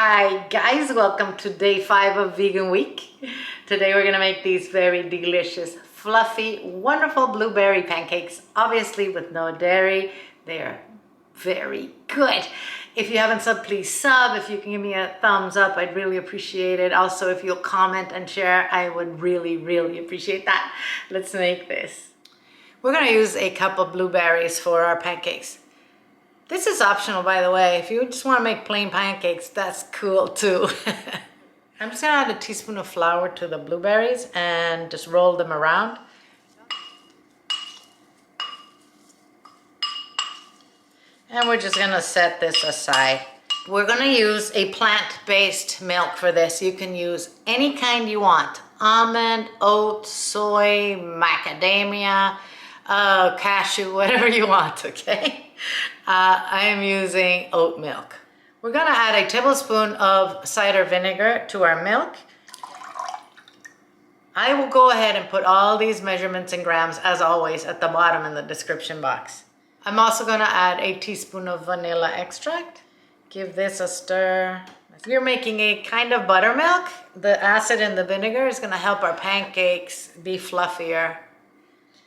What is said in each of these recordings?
Hi guys, welcome to day 5 of Vegan Week. Today we're gonna make these very delicious, fluffy, wonderful blueberry pancakes, obviously with no dairy. They're very good. If you haven't subbed, please sub. If you can give me a thumbs up, I'd really appreciate it. Also, if you'll comment and share, I would really appreciate that. Let's make this. We're gonna use a cup of blueberries for our pancakes. This is optional, by the way. If you just want to make plain pancakes, that's cool too. I'm just gonna add a teaspoon of flour to the blueberries and just roll them around. And we're just gonna set this aside. We're gonna use a plant-based milk for this. You can use any kind you want. Almond, oat, soy, macadamia, cashew, whatever you want, okay? I am using oat milk. We're gonna add a tablespoon of cider vinegar to our milk. I will go ahead and put all these measurements in grams, as always, at the bottom in the description box. I'm also gonna add a teaspoon of vanilla extract. Give this a stir. If you're making a kind of buttermilk, the acid in the vinegar is gonna help our pancakes be fluffier.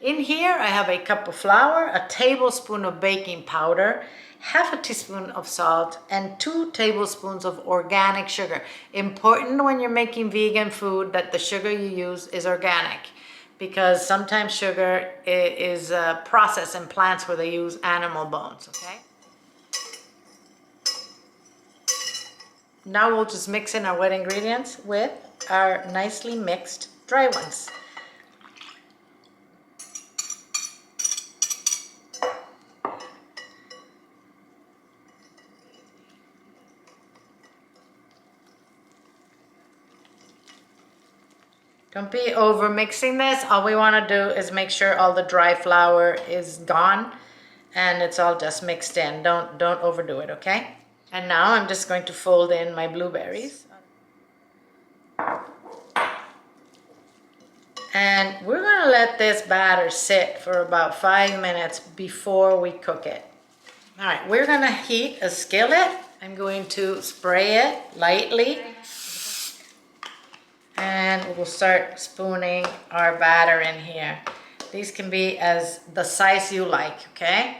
In here, I have a cup of flour, a tablespoon of baking powder, half a teaspoon of salt, and 2 tablespoons of organic sugar. Important when you're making vegan food that the sugar you use is organic, because sometimes sugar is processed in plants where they use animal bones, okay? Now we'll just mix in our wet ingredients with our nicely mixed dry ones. Don't be over mixing this. All we want to do is make sure all the dry flour is gone and it's all just mixed in. Don't overdo it, okay? And now I'm just going to fold in my blueberries. And we're going to let this batter sit for about 5 minutes before we cook it. All right, we're going to heat a skillet. I'm going to spray it lightly. And we'll start spooning our batter in here. These can be as the size you like, okay?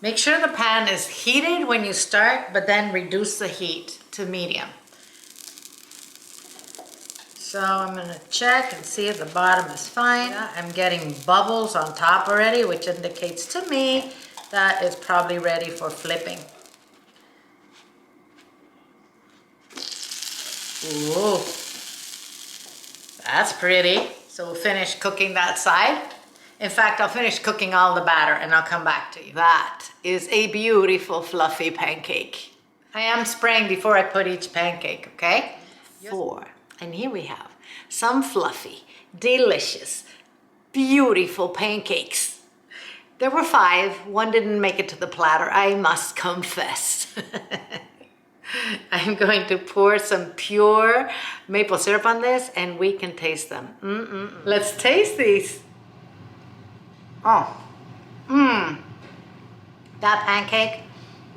Make sure the pan is heated when you start, but then reduce the heat to medium. So I'm gonna check and see if the bottom is fine. I'm getting bubbles on top already, which indicates to me that it's probably ready for flipping. Ooh, that's pretty. So we'll finish cooking that side. In fact, I'll finish cooking all the batter and I'll come back to you. That is a beautiful fluffy pancake. I am spraying before I put each pancake, okay? 4. And here we have some fluffy, delicious, beautiful pancakes. There were 5. 1 didn't make it to the platter, I must confess. I'm going to pour some pure maple syrup on this and we can taste them. Let's taste these. Oh, that pancake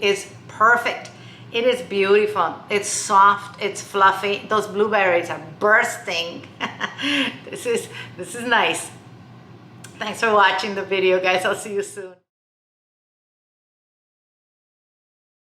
is perfect. It is beautiful. It's soft, it's fluffy. Those blueberries are bursting. This is nice. Thanks for watching the video, guys. I'll see you soon.